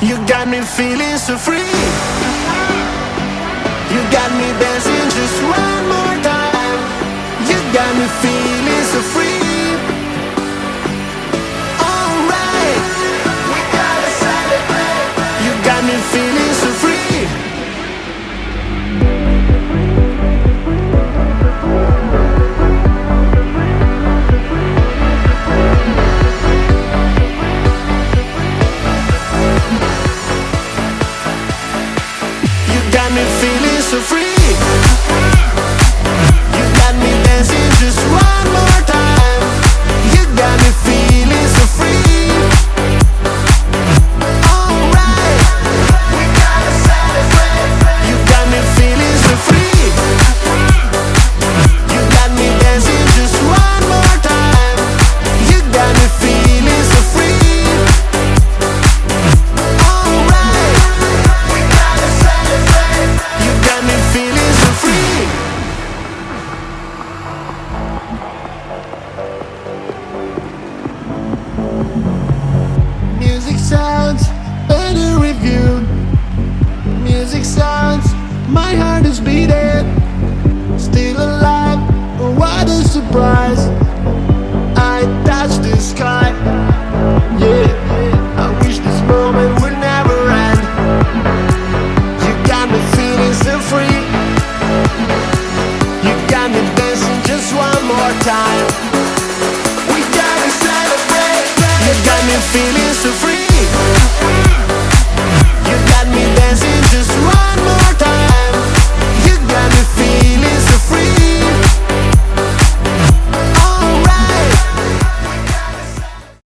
You got me feeling so free. You got me dancing just one more time. You got me feeling so free. Alright, we gotta celebrate. You got me feeling so free. You got me feeling so free. You got me dancing just one more time. You got me feeling so free. Alright, we gotta celebrate. You got me feeling so free. You got me dancing just one more time. You got me feeling so free. Alright, we gotta celebrate. You got me feeling so free. Music sounds better with you. Music sounds, my heart is beating. Still alive, what a surprise. I touched the sky. Yeah, I wish this moment would never end. You got me feeling so free. You got me dancing just one more time. We gotta celebrate. You got me feeling so free.